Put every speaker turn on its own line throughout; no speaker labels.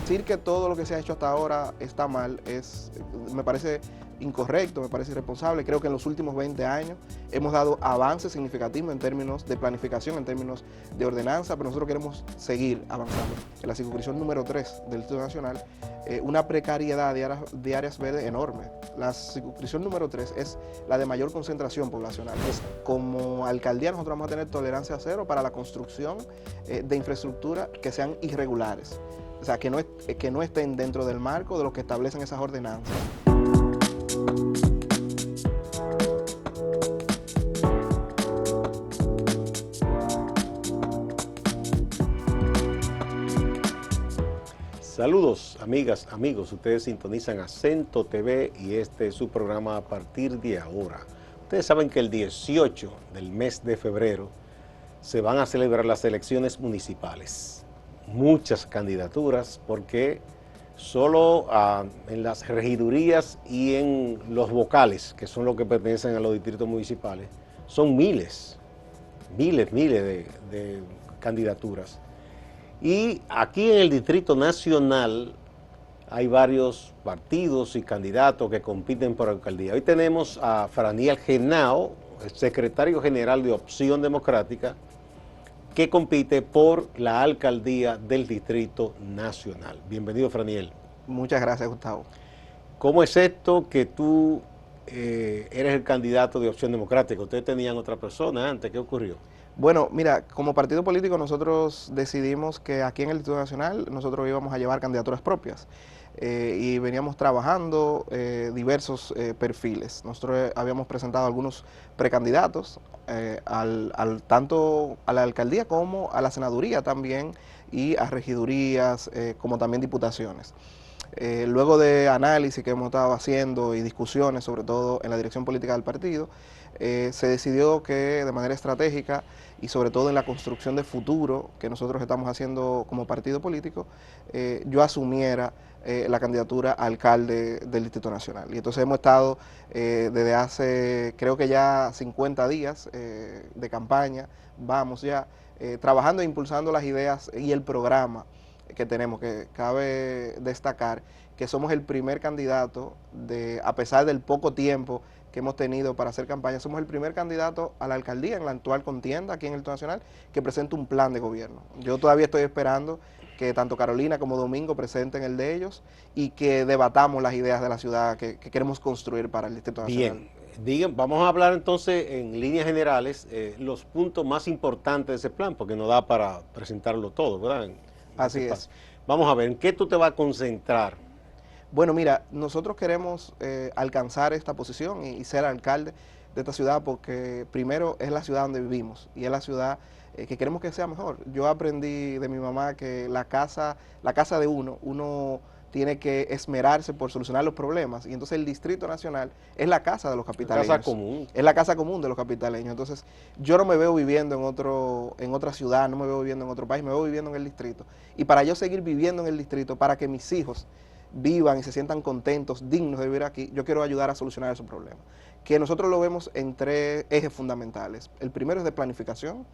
decir que todo lo que se ha hecho hasta ahora está mal me parece incorrecto, me parece irresponsable. Creo que en los últimos 20 años hemos dado avances significativos en términos de planificación, en términos de ordenanza, pero nosotros queremos seguir avanzando. En la circunscripción número 3 del Distrito Nacional, una precariedad de áreas verdes enorme. La circunscripción número 3 es la de mayor concentración poblacional. Como alcaldía nosotros vamos a tener tolerancia cero para la construcción de infraestructura que sean irregulares. O sea, que no estén dentro del marco de lo que establecen esas ordenanzas.
Saludos, amigas, amigos. Ustedes sintonizan Acento TV y este es su programa A Partir de Ahora. Ustedes saben que el 18 del mes de febrero se van a celebrar las elecciones municipales. Muchas candidaturas porque solo en las regidurías y en los vocales, que son los que pertenecen a los distritos municipales, son miles de candidaturas. Y aquí en el Distrito Nacional hay varios partidos y candidatos que compiten por alcaldía. Hoy tenemos a Franiel Henao, el secretario general de Opción Democrática, que compite por la alcaldía del Distrito Nacional. Bienvenido, Franiel.
Muchas gracias, Gustavo.
¿Cómo es esto que tú eres el candidato de Opción Democrática? ¿Ustedes tenían otra persona antes? ¿Qué ocurrió?
Bueno, mira, como partido político nosotros decidimos que aquí en el Distrito Nacional nosotros íbamos a llevar candidaturas propias y veníamos trabajando diversos perfiles. Nosotros habíamos presentado algunos precandidatos tanto a la alcaldía como a la senaduría también y a regidurías como también diputaciones. Luego de análisis que hemos estado haciendo y discusiones, sobre todo en la dirección política del partido, se decidió que de manera estratégica y sobre todo en la construcción de futuro que nosotros estamos haciendo como partido político, yo asumiera la candidatura a alcalde del Distrito Nacional. Y entonces hemos estado desde hace, creo que ya 50 días de campaña, vamos ya, trabajando e impulsando las ideas y el programa que tenemos, que cabe destacar que somos el primer candidato, a pesar del poco tiempo que hemos tenido para hacer campaña, somos el primer candidato a la alcaldía en la actual contienda aquí en el Distrito Nacional que presenta un plan de gobierno. Yo todavía estoy esperando que tanto Carolina como Domingo presenten el de ellos y que debatamos las ideas de la ciudad que queremos construir para el Distrito Nacional.
Bien, vamos a hablar entonces en líneas generales los puntos más importantes de ese plan, porque no da para presentarlo todo, ¿verdad?
Así es.
Vamos a ver, ¿en qué tú te vas a concentrar?
Bueno, mira, nosotros queremos alcanzar esta posición y ser alcalde de esta ciudad porque primero es la ciudad donde vivimos y es la ciudad que queremos que sea mejor. Yo aprendí de mi mamá que la casa de uno tiene que esmerarse por solucionar los problemas y entonces el Distrito Nacional es la casa de los capitaleños.
La casa común.
Es la casa común de los capitaleños. Entonces yo no me veo viviendo en otra ciudad, no me veo viviendo en otro país, me veo viviendo en el distrito. Y para yo seguir viviendo en el distrito, para que mis hijos vivan y se sientan contentos, dignos de vivir aquí, yo quiero ayudar a solucionar esos problemas. Que nosotros lo vemos en 3 ejes fundamentales. El primero es de planificación.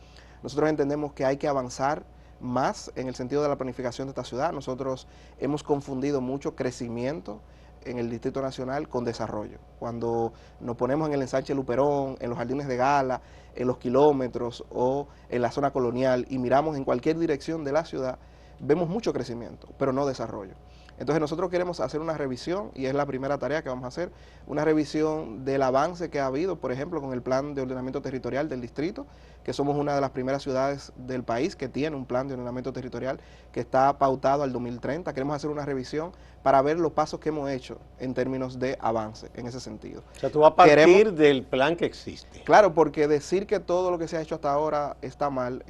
Nosotros entendemos que hay que avanzar más en el sentido de la planificación de esta ciudad. Nosotros hemos confundido mucho crecimiento en el Distrito Nacional con desarrollo. Cuando nos ponemos en el ensanche Luperón, en los jardines de Gala, en los kilómetros o en la zona colonial y miramos en cualquier dirección de la ciudad, vemos mucho crecimiento, pero no desarrollo. Entonces nosotros queremos hacer una revisión, y es la primera tarea que vamos a hacer, una revisión del avance que ha habido, por ejemplo, con el plan de ordenamiento territorial del distrito, que somos una de las primeras ciudades del país que tiene un plan de ordenamiento territorial que está pautado al 2030. Queremos hacer una revisión para ver los pasos que hemos hecho en términos de avance en ese sentido.
O sea, tú vas a partir del plan que existe.
Claro, porque decir que todo lo que se ha hecho hasta ahora está mal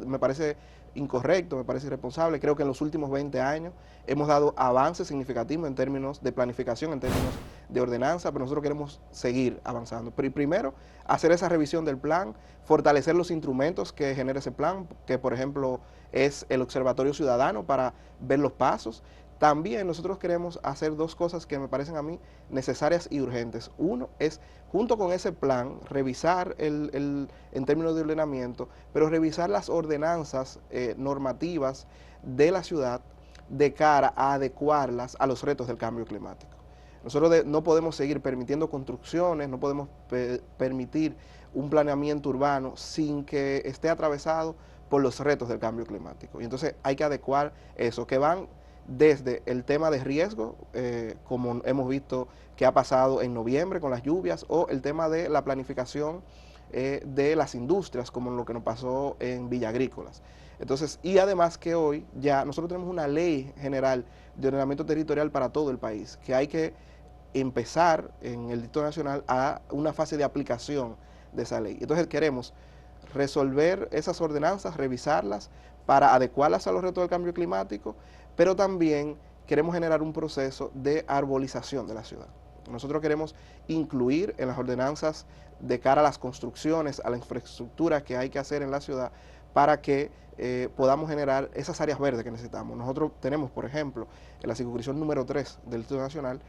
me parece incorrecto, me parece irresponsable. Creo que en los últimos 20 años hemos dado avances significativos en términos de planificación, en términos de ordenanza, pero nosotros queremos seguir avanzando. Pero primero, hacer esa revisión del plan, fortalecer los instrumentos que genera ese plan, que por ejemplo es el Observatorio Ciudadano para ver los pasos. También nosotros queremos hacer 2 cosas que me parecen a mí necesarias y urgentes. Uno es, junto con ese plan, revisar en términos de ordenamiento, pero revisar las ordenanzas normativas de la ciudad de cara a adecuarlas a los retos del cambio climático. Nosotros no podemos seguir permitiendo construcciones, no podemos permitir un planeamiento urbano sin que esté atravesado por los retos del cambio climático. Y entonces hay que adecuar eso, que van desde el tema de riesgo, como hemos visto que ha pasado en noviembre con las lluvias, o el tema de la planificación de las industrias, como lo que nos pasó en Villa Agrícolas. Entonces, y además que hoy ya nosotros tenemos una ley general de ordenamiento territorial para todo el país, que hay que empezar en el Distrito Nacional a una fase de aplicación de esa ley. Entonces queremos resolver esas ordenanzas, revisarlas para adecuarlas a los retos del cambio climático, pero también queremos generar un proceso de arbolización de la ciudad. Nosotros queremos incluir en las ordenanzas de cara a las construcciones, a la infraestructura que hay que hacer en la ciudad para que podamos generar esas áreas verdes que necesitamos. Nosotros tenemos, por ejemplo, en la circunscripción número 3 del Distrito Nacional,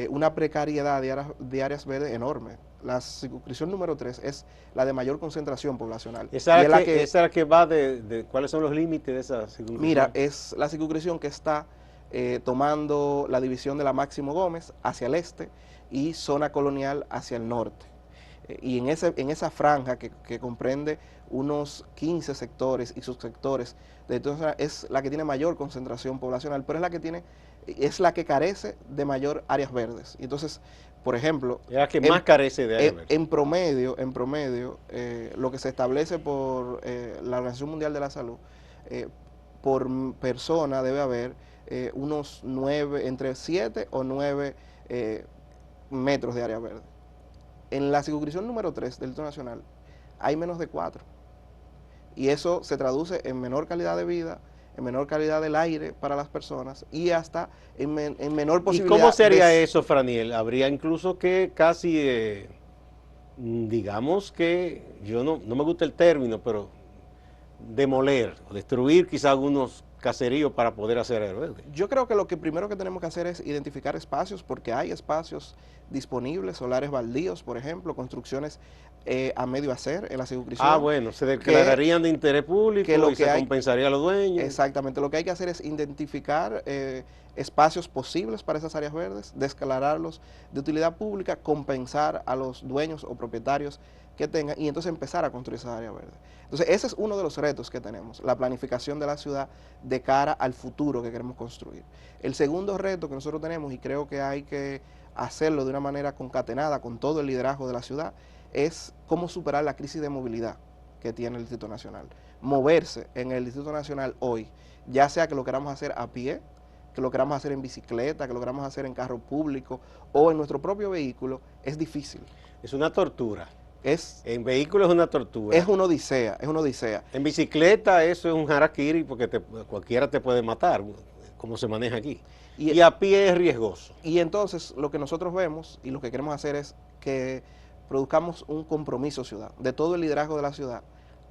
una precariedad de áreas verdes enorme. La circunscripción número 3 es la de mayor concentración poblacional.
Esa es la que va de cuáles son los límites de esa circunscripción.
Mira, es la circunscripción que está tomando la división de la Máximo Gómez hacia el este y zona colonial hacia el norte. Y en esa franja que comprende unos 15 sectores y subsectores, es la que tiene mayor concentración poblacional, pero es la que carece de mayor áreas verdes. Y entonces, por ejemplo,
es la que más carece de áreas verdes.
En promedio, lo que se establece por la Organización Mundial de la Salud, por persona debe haber unos 9, entre 7 o 9 metros de área verde. En la circunscripción número 3 del Distrito Nacional hay menos de 4. Y eso se traduce en menor calidad de vida, en menor calidad del aire para las personas y hasta en menor posibilidad.
¿Y cómo sería eso, Franiel? Habría incluso que casi, digamos que, yo no me gusta el término, pero demoler o destruir quizá algunos caseríos para poder hacer área verde.
Yo creo que lo que primero que tenemos que hacer es identificar espacios, porque hay espacios disponibles, solares baldíos, por ejemplo, construcciones a medio hacer en la circunscripción.
Ah, bueno, se declararían de interés público y se compensaría a los dueños.
Exactamente, lo que hay que hacer es identificar espacios posibles para esas áreas verdes, declararlos de utilidad pública, compensar a los dueños o propietarios que tengan y entonces empezar a construir esa área verde. Entonces ese es uno de los retos que tenemos, la planificación de la ciudad de cara al futuro que queremos construir. El segundo reto que nosotros tenemos, y creo que hay que hacerlo de una manera concatenada con todo el liderazgo de la ciudad, es cómo superar la crisis de movilidad que tiene el Distrito Nacional. Moverse en el Distrito Nacional hoy, ya sea que lo queramos hacer a pie, que lo queramos hacer en bicicleta, que lo queramos hacer en carro público o en nuestro propio vehículo, es difícil.
Es una tortura. En vehículo es una tortura.
Es una odisea, es una odisea.
En bicicleta eso es un harakiri porque cualquiera te puede matar, como se maneja aquí. Y a pie es riesgoso.
Y entonces lo que nosotros vemos y lo que queremos hacer es que produzcamos un compromiso ciudad, de todo el liderazgo de la ciudad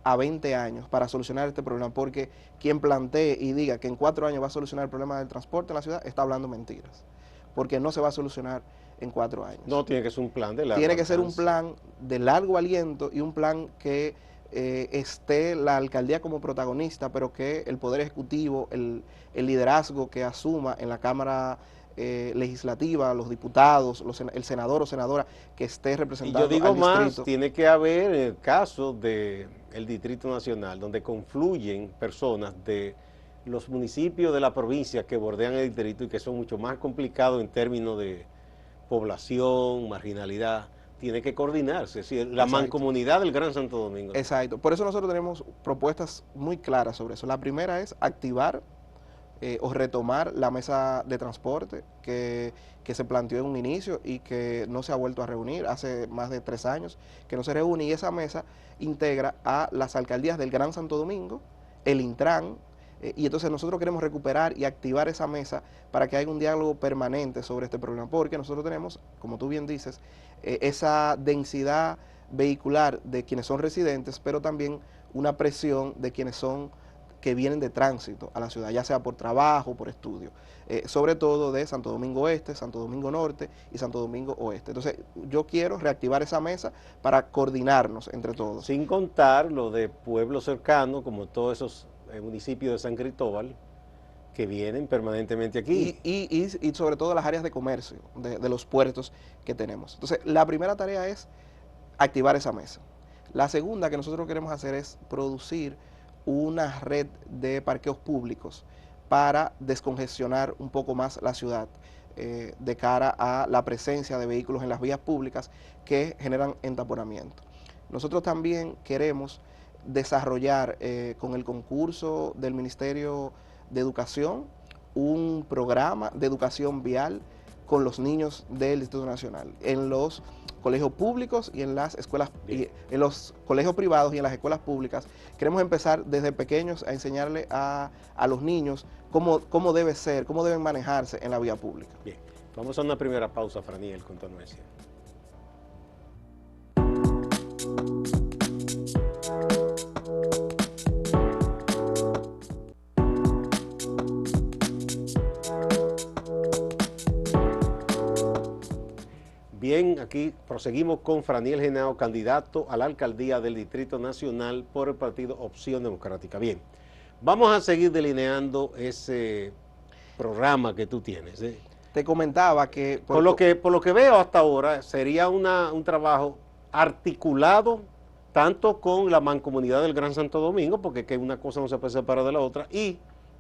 a 20 años para solucionar este problema, porque quien plantee y diga que en 4 años va a solucionar el problema del transporte en la ciudad está hablando mentiras, porque no se va a solucionar en 4 años.
No, tiene que ser un plan de largo
Tiene que ser un plan de largo aliento y un plan que esté la alcaldía como protagonista, pero que el Poder Ejecutivo, el liderazgo que asuma en la Cámara legislativa, los diputados, el senador o senadora que esté representando al distrito.
Y yo digo más, tiene que haber en el caso del Distrito Nacional, donde confluyen personas de los municipios de la provincia que bordean el distrito y que son mucho más complicados en términos de población, marginalidad, tiene que coordinarse, es decir, la mancomunidad del Gran Santo Domingo.
Exacto, por eso nosotros tenemos propuestas muy claras sobre eso. La primera es activar o retomar la mesa de transporte que se planteó en un inicio y que no se ha vuelto a reunir hace más de 3 años, que no se reúne, y esa mesa integra a las alcaldías del Gran Santo Domingo, el Intran, y entonces nosotros queremos recuperar y activar esa mesa para que haya un diálogo permanente sobre este problema, porque nosotros tenemos, como tú bien dices, esa densidad vehicular de quienes son residentes, pero también una presión de quienes que vienen de tránsito a la ciudad, ya sea por trabajo, por estudio, sobre todo de Santo Domingo Este, Santo Domingo Norte y Santo Domingo Oeste. Entonces yo quiero reactivar esa mesa para coordinarnos entre todos.
Sin contar lo de pueblos cercanos, como todos esos municipios de San Cristóbal, que vienen permanentemente aquí.
Y sobre todo las áreas de comercio, de los puertos que tenemos. Entonces, la primera tarea es activar esa mesa. La segunda que nosotros queremos hacer es producir una red de parqueos públicos para descongestionar un poco más la ciudad de cara a la presencia de vehículos en las vías públicas que generan entaponamiento. Nosotros también queremos desarrollar con el concurso del Ministerio de Educación un programa de educación vial con los niños del Distrito Nacional en los colegios públicos y en las escuelas, y en los colegios privados y en las escuelas públicas. Queremos empezar desde pequeños a enseñarle a los niños cómo debe ser, cómo deben manejarse en la vía pública.
Bien, vamos a una primera pausa, Franiel, con tu anuencia. Bien, aquí proseguimos con Franiel Henao, candidato a la alcaldía del Distrito Nacional por el partido Opción Democrática. Bien, vamos a seguir delineando ese programa que tú tienes.
Te comentaba que...
Por lo que veo hasta ahora, sería un trabajo articulado tanto con la mancomunidad del Gran Santo Domingo, porque que una cosa no se puede separar de la otra, y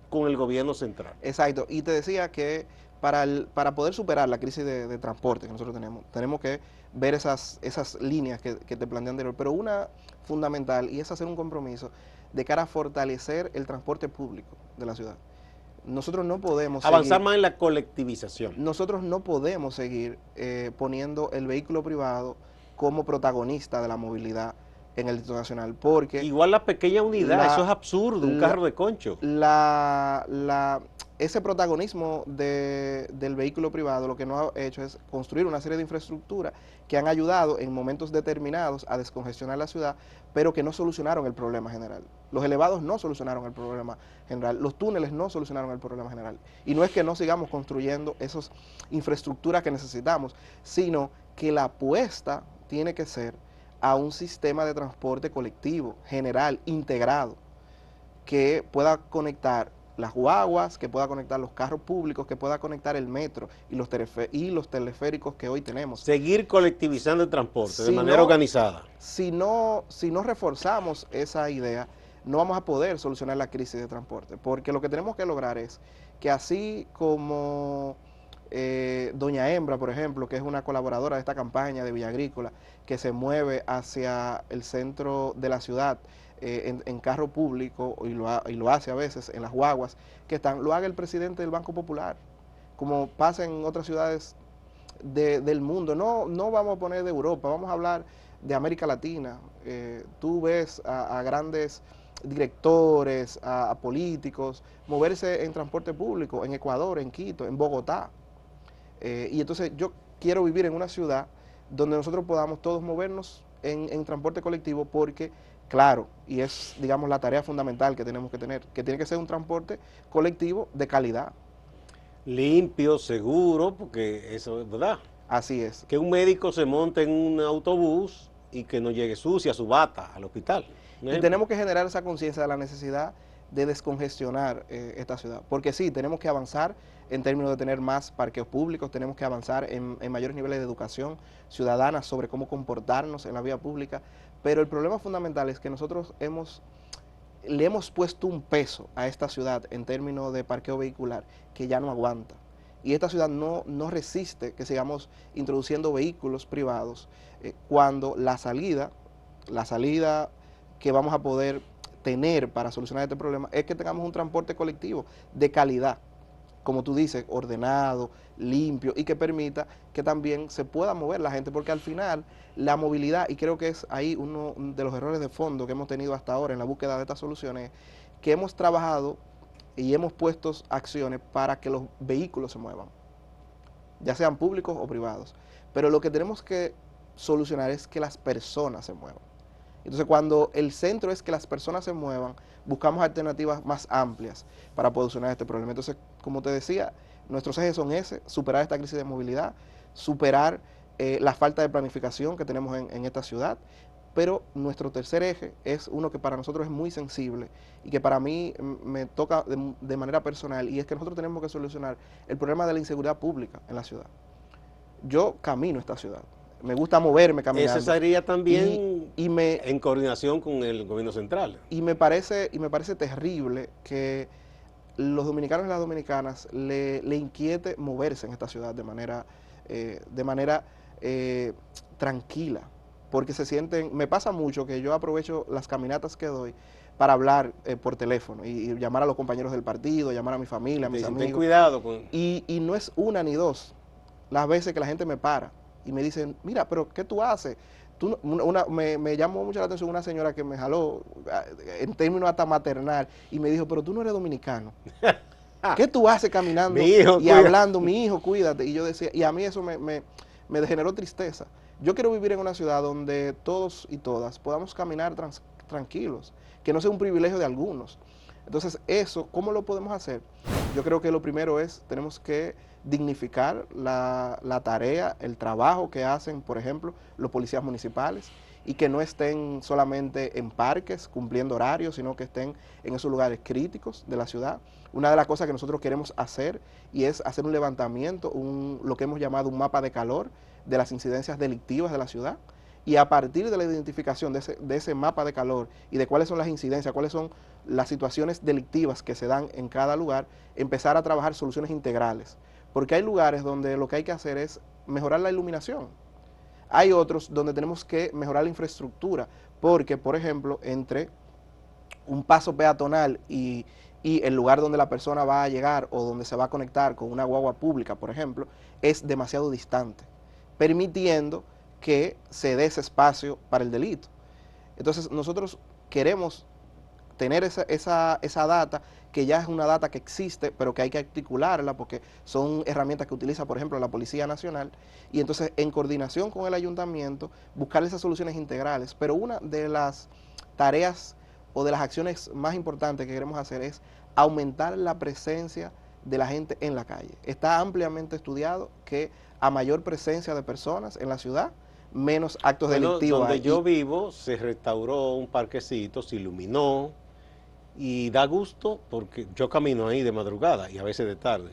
con el gobierno central.
Exacto, y te decía que para poder superar la crisis de transporte que nosotros tenemos que ver esas líneas que te planteé anterior, pero una fundamental, y es hacer un compromiso de cara a fortalecer el transporte público de la ciudad. Nosotros no podemos
avanzar más en la colectivización.
Nosotros no podemos seguir poniendo el vehículo privado como protagonista de la movilidad en el Distrito Nacional, porque...
Igual la pequeña unidad, eso es absurdo, un carro de concho.
Ese protagonismo del vehículo privado lo que nos ha hecho es construir una serie de infraestructuras que han ayudado en momentos determinados a descongestionar la ciudad, pero que no solucionaron el problema general. Los elevados no solucionaron el problema general, los túneles no solucionaron el problema general. Y no es que no sigamos construyendo esas infraestructuras que necesitamos, sino que la apuesta tiene que ser a un sistema de transporte colectivo, general, integrado, que pueda conectar las guaguas, que pueda conectar los carros públicos, que pueda conectar el metro y los teleféricos que hoy tenemos.
Seguir colectivizando el transporte de manera organizada.
Si no reforzamos esa idea, no vamos a poder solucionar la crisis de transporte, porque lo que tenemos que lograr es que así como doña Hembra, por ejemplo, que es una colaboradora de esta campaña de Villa Agrícola, que se mueve hacia el centro de la ciudad en carro público y lo hace a veces en las guaguas que están, lo haga el presidente del Banco Popular, como pasa en otras ciudades del mundo. No vamos a poner de Europa, vamos a hablar de América Latina. Tú ves a grandes directores, a políticos, moverse en transporte público, en Ecuador, en Quito, en Bogotá. Y entonces yo quiero vivir en una ciudad donde nosotros podamos todos movernos en transporte colectivo, porque, claro, y es, digamos, la tarea fundamental que tenemos que tener, que tiene que ser un transporte colectivo de calidad.
Limpio, seguro, porque eso es verdad.
Así es.
Que un médico se monte en un autobús y que no llegue sucia su bata al hospital.
Y tenemos que generar esa conciencia de la necesidad de descongestionar esta ciudad, porque sí, tenemos que avanzar en términos de tener más parqueos públicos, tenemos que avanzar en mayores niveles de educación ciudadana sobre cómo comportarnos en la vía pública, pero el problema fundamental es que nosotros le hemos puesto un peso a esta ciudad en términos de parqueo vehicular que ya no aguanta. Y esta ciudad no resiste que sigamos introduciendo vehículos privados cuando la salida que vamos a poder tener para solucionar este problema es que tengamos un transporte colectivo de calidad, como tú dices, ordenado, limpio, y que permita que también se pueda mover la gente, porque al final la movilidad, y creo que es ahí uno de los errores de fondo que hemos tenido hasta ahora en la búsqueda de estas soluciones, que hemos trabajado y hemos puesto acciones para que los vehículos se muevan, ya sean públicos o privados, pero lo que tenemos que solucionar es que las personas se muevan. Entonces, cuando el centro es que las personas se muevan, buscamos alternativas más amplias para poder solucionar este problema. Entonces, como te decía, nuestros ejes son superar esta crisis de movilidad, superar la falta de planificación que tenemos en esta ciudad, pero nuestro tercer eje es uno que para nosotros es muy sensible y que para mí me toca de manera personal, y es que nosotros tenemos que solucionar el problema de la inseguridad pública en la ciudad. Yo camino esta ciudad, me gusta moverme caminando.
Ese sería también
y me,
en coordinación con el gobierno central.
y me parece terrible que los dominicanos y las dominicanas le inquiete moverse en esta ciudad de manera tranquila, porque se sienten, me pasa mucho que yo aprovecho las caminatas que doy para hablar por teléfono y llamar a los compañeros del partido, llamar a mi familia, a mis amigos.
Ten cuidado con...
Y no es una ni dos las veces que la gente me para y me dicen, mira, pero ¿qué tú haces? Me llamó mucho la atención una señora que me jaló en términos hasta maternal y me dijo, pero tú no eres dominicano. ¿Qué tú haces caminando y hablando, mi hijo, cuídate? Y yo decía, y a mí eso me generó tristeza. Yo quiero vivir en una ciudad donde todos y todas podamos caminar tranquilos, que no sea un privilegio de algunos. Entonces, eso, ¿cómo lo podemos hacer? Yo creo que lo primero es, tenemos que dignificar la tarea, el trabajo que hacen, por ejemplo, los policías municipales, y que no estén solamente en parques cumpliendo horarios, sino que estén en esos lugares críticos de la ciudad. Una de las cosas que nosotros queremos hacer y es hacer un levantamiento, lo que hemos llamado un mapa de calor de las incidencias delictivas de la ciudad, y a partir de la identificación de ese mapa de calor y de cuáles son las incidencias, cuáles son las situaciones delictivas que se dan en cada lugar, empezar a trabajar soluciones integrales. Porque hay lugares donde lo que hay que hacer es mejorar la iluminación. Hay otros donde tenemos que mejorar la infraestructura, porque, por ejemplo, entre un paso peatonal y el lugar donde la persona va a llegar o donde se va a conectar con una guagua pública, por ejemplo, es demasiado distante, permitiendo que se dé ese espacio para el delito. Entonces, nosotros queremos tener esa data, que ya es una data que existe, pero que hay que articularla porque son herramientas que utiliza, por ejemplo, la Policía Nacional, y entonces en coordinación con el ayuntamiento buscar esas soluciones integrales. Pero una de las tareas o de las acciones más importantes que queremos hacer es aumentar la presencia de la gente en la calle. Está ampliamente estudiado que a mayor presencia de personas en la ciudad, menos actos delictivos.
Donde yo vivo se restauró un parquecito, se iluminó, y da gusto porque yo camino ahí de madrugada y a veces de tarde.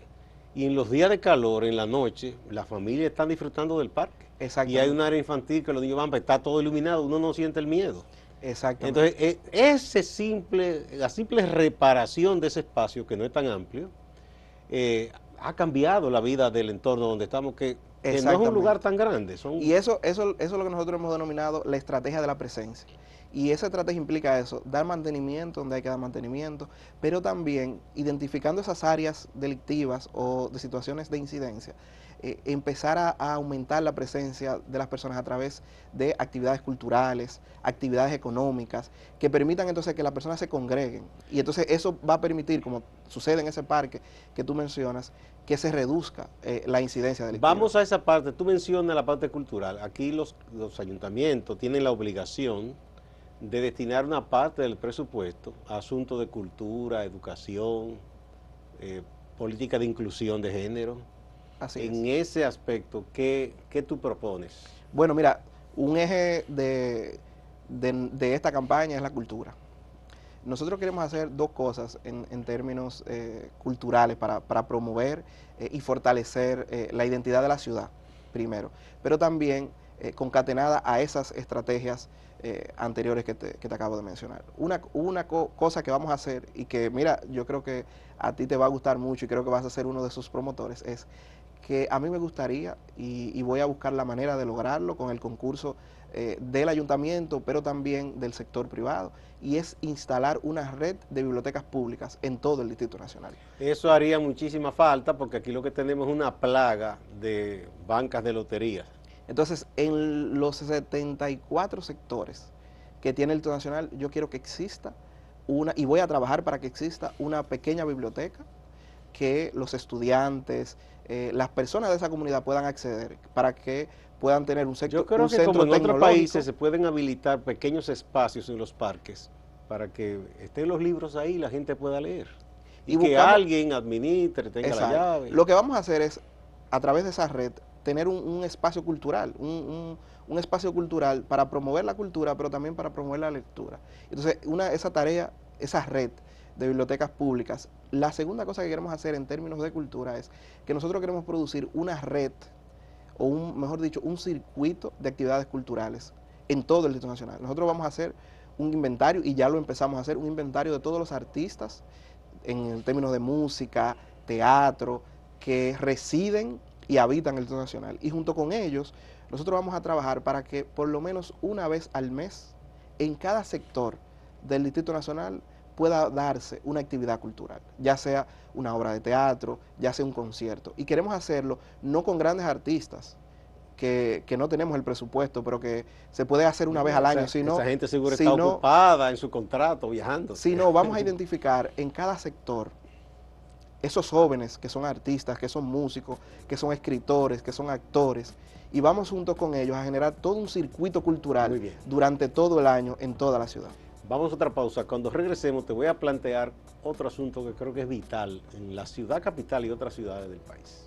Y en los días de calor, en la noche, las familias están disfrutando del parque. Y hay un área infantil que los niños van, está todo iluminado, uno no siente el miedo.
Exactamente.
Entonces, la simple reparación de ese espacio, que no es tan amplio, ha cambiado la vida del entorno donde estamos, que no es un lugar tan grande.
Y eso es lo que nosotros hemos denominado la estrategia de la presencia. Y esa estrategia implica eso, dar mantenimiento donde hay que dar mantenimiento, pero también identificando esas áreas delictivas o de situaciones de incidencia, empezar a aumentar la presencia de las personas a través de actividades culturales, actividades económicas, que permitan entonces que las personas se congreguen. Y entonces eso va a permitir, como sucede en ese parque que tú mencionas, que se reduzca la incidencia delictiva.
Vamos a esa parte, tú mencionas la parte cultural. Aquí los ayuntamientos tienen la obligación de destinar una parte del presupuesto a asuntos de cultura, educación, política de inclusión de género.
Así es.
En ese aspecto, ¿qué tú propones?
Bueno, mira, un eje de esta campaña es la cultura. Nosotros queremos hacer dos cosas en términos culturales para promover y fortalecer la identidad de la ciudad, primero, pero también concatenada a esas estrategias anteriores que te acabo de mencionar. Una cosa que vamos a hacer y que, mira, yo creo que a ti te va a gustar mucho y creo que vas a ser uno de sus promotores, es que a mí me gustaría, y voy a buscar la manera de lograrlo con el concurso del ayuntamiento, pero también del sector privado, y es instalar una red de bibliotecas públicas en todo el Distrito Nacional.
Eso haría muchísima falta porque aquí lo que tenemos es una plaga de bancas de loterías.
Entonces, en los 74 sectores que tiene el Distrito Nacional, yo quiero que exista y voy a trabajar para que exista una pequeña biblioteca que los estudiantes, las personas de esa comunidad puedan acceder, para que puedan tener un centro tecnológico.
Yo creo que como en otros países se pueden habilitar pequeños espacios en los parques para que estén los libros ahí y la gente pueda leer. Y que alguien administre, tenga la llave.
Lo que vamos a hacer es, a través de esa red, tener un espacio cultural, un espacio cultural para promover la cultura, pero también para promover la lectura. Entonces, esa tarea, esa red de bibliotecas públicas. La segunda cosa que queremos hacer en términos de cultura es que nosotros queremos producir una red, o mejor dicho, un circuito de actividades culturales en todo el Distrito Nacional. Nosotros vamos a hacer un inventario, y ya lo empezamos a hacer, un inventario de todos los artistas en términos de música, teatro, que residen y habitan el Distrito Nacional. Y junto con ellos, nosotros vamos a trabajar para que por lo menos una vez al mes, en cada sector del Distrito Nacional, pueda darse una actividad cultural, ya sea una obra de teatro, ya sea un concierto. Y queremos hacerlo no con grandes artistas, que no tenemos el presupuesto, pero que se puede hacer una vez al año,
esa gente seguro está ocupada en su contrato, viajando.
Sino vamos a identificar en cada sector esos jóvenes que son artistas, que son músicos, que son escritores, que son actores, y vamos junto con ellos a generar todo un circuito cultural durante todo el año en toda la ciudad.
Vamos a otra pausa. Cuando regresemos te voy a plantear otro asunto que creo que es vital en la ciudad capital y otras ciudades del país.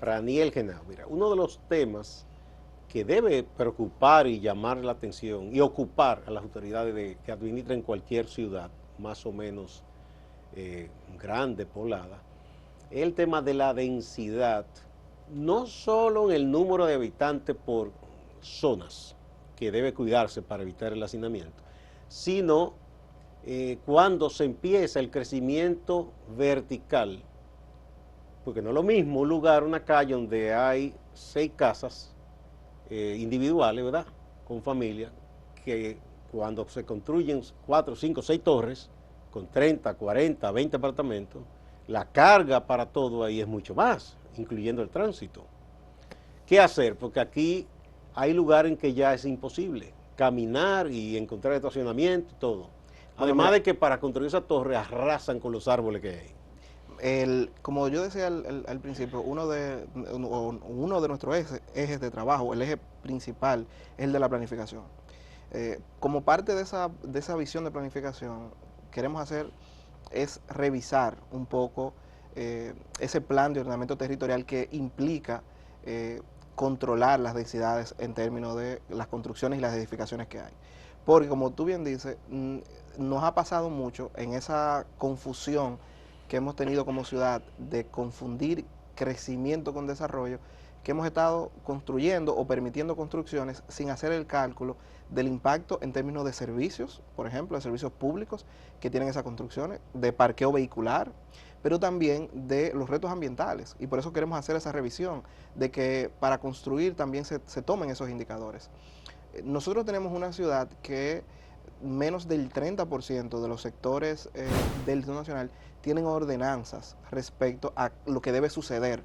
Franiel Genao, mira, uno de los temas que debe preocupar y llamar la atención y ocupar a las autoridades que administran cualquier ciudad más o menos grande, poblada, es el tema de la densidad, no solo en el número de habitantes por zonas, que debe cuidarse para evitar el hacinamiento, sino cuando se empieza el crecimiento vertical, porque no es lo mismo un lugar, una calle donde hay 6 casas individuales, ¿verdad?, con familia, que cuando se construyen 4, 5, 6 torres, con 30, 40, 20 apartamentos, la carga para todo ahí es mucho más, incluyendo el tránsito. ¿Qué hacer? Porque aquí hay lugares en que ya es imposible caminar y encontrar estacionamiento y todo. Además de que para construir esa torre arrasan con los árboles que hay.
Como yo decía al principio, uno de nuestros ejes de trabajo, el eje principal, es el de la planificación. Como parte de esa visión de planificación, queremos revisar un poco ese plan de ordenamiento territorial que implica controlar las densidades en términos de las construcciones y las edificaciones que hay. Porque como tú bien dices, nos ha pasado mucho en esa confusión que hemos tenido como ciudad de confundir crecimiento con desarrollo, que hemos estado construyendo o permitiendo construcciones sin hacer el cálculo del impacto en términos de servicios, por ejemplo, de servicios públicos que tienen esas construcciones, de parqueo vehicular, pero también de los retos ambientales. Y por eso queremos hacer esa revisión, de que para construir también se tomen esos indicadores. Nosotros tenemos una ciudad que menos del 30% de los sectores del Distrito Nacional tienen ordenanzas respecto a lo que debe suceder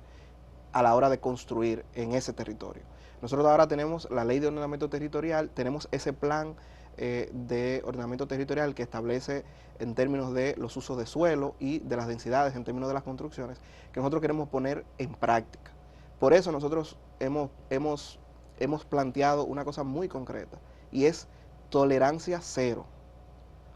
a la hora de construir en ese territorio. Nosotros ahora tenemos la ley de ordenamiento territorial, tenemos ese plan de ordenamiento territorial que establece en términos de los usos de suelo y de las densidades en términos de las construcciones, que nosotros queremos poner en práctica. Por eso nosotros hemos planteado una cosa muy concreta, y es tolerancia cero.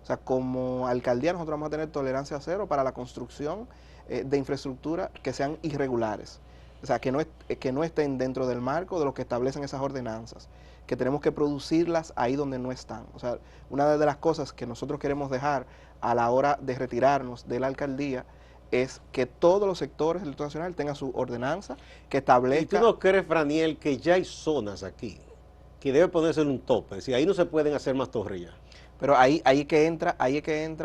O sea, como alcaldía nosotros vamos a tener tolerancia cero para la construcción de infraestructura que sean irregulares. O sea, que no estén dentro del marco de lo que establecen esas ordenanzas, que tenemos que producirlas ahí donde no están. O sea, una de las cosas que nosotros queremos dejar a la hora de retirarnos de la alcaldía es que todos los sectores del Distrito Nacional tengan su ordenanza que establezca...
¿Y tú no crees, Franiel, que ya hay zonas aquí que debe ponerse en un tope? Es decir, ahí no se pueden hacer más torres ya.
Pero ahí es que entra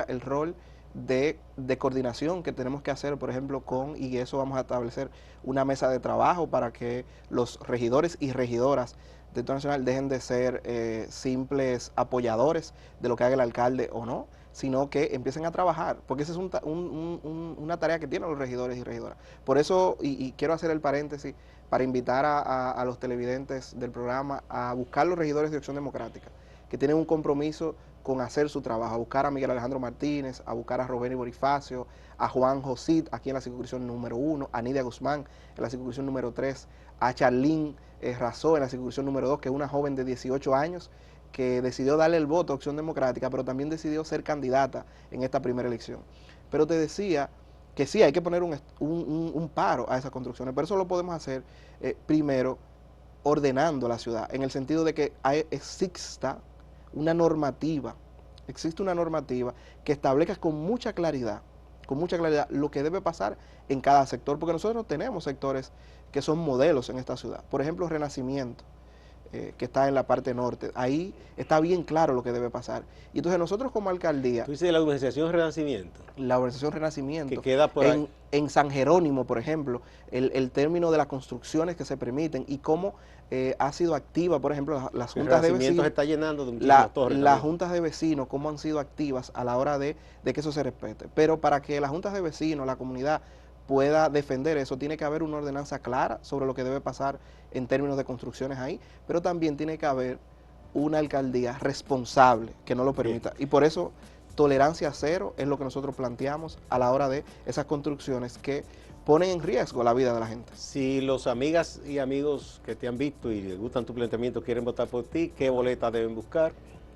el rol de coordinación que tenemos que hacer, por ejemplo, y eso vamos a establecer una mesa de trabajo para que los regidores y regidoras del Distrito Nacional dejen de ser simples apoyadores de lo que haga el alcalde o no, sino que empiecen a trabajar, porque esa es una tarea que tienen los regidores y regidoras. Por eso, y quiero hacer el paréntesis, para invitar a los televidentes del programa a buscar los regidores de Acción Democrática, que tienen un compromiso con hacer su trabajo, a buscar a Miguel Alejandro Martínez, a buscar a Robeni Bonifacio, a Juan Josit, aquí en la circunscripción número 1, a Nidia Guzmán en la circunscripción número 3, a Charlín Razó en la circunscripción número 2, que es una joven de 18 años que decidió darle el voto a Acción Democrática, pero también decidió ser candidata en esta primera elección. Pero te decía que sí, hay que poner un paro a esas construcciones, pero eso lo podemos hacer primero ordenando la ciudad, en el sentido de que exista una normativa, existe una normativa que establezca con mucha claridad lo que debe pasar en cada sector, porque nosotros tenemos sectores que son modelos en esta ciudad. Por ejemplo, Renacimiento, que está en la parte norte, ahí está bien claro lo que debe pasar. Y entonces nosotros como alcaldía...
Tú dices la organización Renacimiento.
La organización Renacimiento.
Que queda por ahí.
En San Jerónimo, por ejemplo, el término de las construcciones que se permiten y cómo ha sido activa, por ejemplo, las juntas de vecinos.
Se está llenando de muchísimas torres.
Las juntas de vecinos, cómo han sido activas a la hora de que eso se respete. Pero para que las juntas de vecinos, la comunidad pueda defender eso, tiene que haber una ordenanza clara sobre lo que debe pasar en términos de construcciones ahí, pero también tiene que haber una alcaldía responsable que no lo permita. Bien. Y por eso tolerancia cero es lo que nosotros planteamos a la hora de esas construcciones que ponen en riesgo la vida de la gente.
Si los amigas y amigos que te han visto y les gustan tu planteamiento quieren votar por ti, ¿qué boleta deben buscar?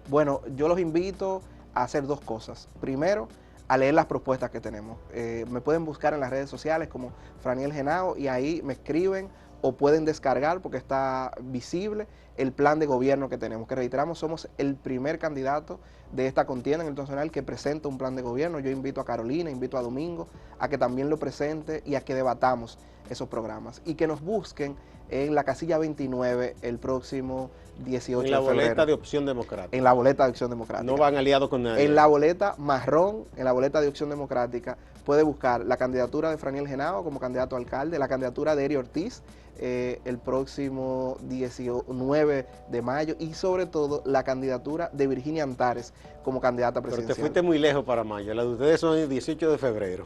Bueno, yo los invito a hacer dos cosas. Primero, a leer las propuestas que tenemos. Me pueden buscar en las redes sociales como Franiel Genao y ahí me escriben o pueden descargar, porque está visible, el plan de gobierno que tenemos, que reiteramos, somos el primer candidato de esta contienda en el nacional que presenta un plan de gobierno. Yo invito a Carolina, invito a Domingo a que también lo presente y a que debatamos esos programas y que nos busquen en la casilla 29 el próximo 18 de febrero.
En la boleta de Opción Democrática.
En la boleta de Opción Democrática.
No van aliados con nadie.
En la boleta marrón, en la boleta de Opción Democrática, puede buscar la candidatura de Franiel Genao como candidato a alcalde, la candidatura de Eri Ortiz el próximo 19 de mayo y sobre todo la candidatura de Virginia Antares como candidata presidencial.
Pero te fuiste muy lejos para mayo, la de ustedes son el 18 de febrero.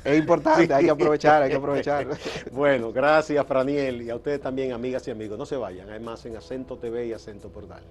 Es importante, sí. Hay que aprovechar, hay que aprovechar.
Bueno, gracias Franiel y a ustedes también, amigas y amigos. No se vayan, hay más en Acento TV y Acento Portal.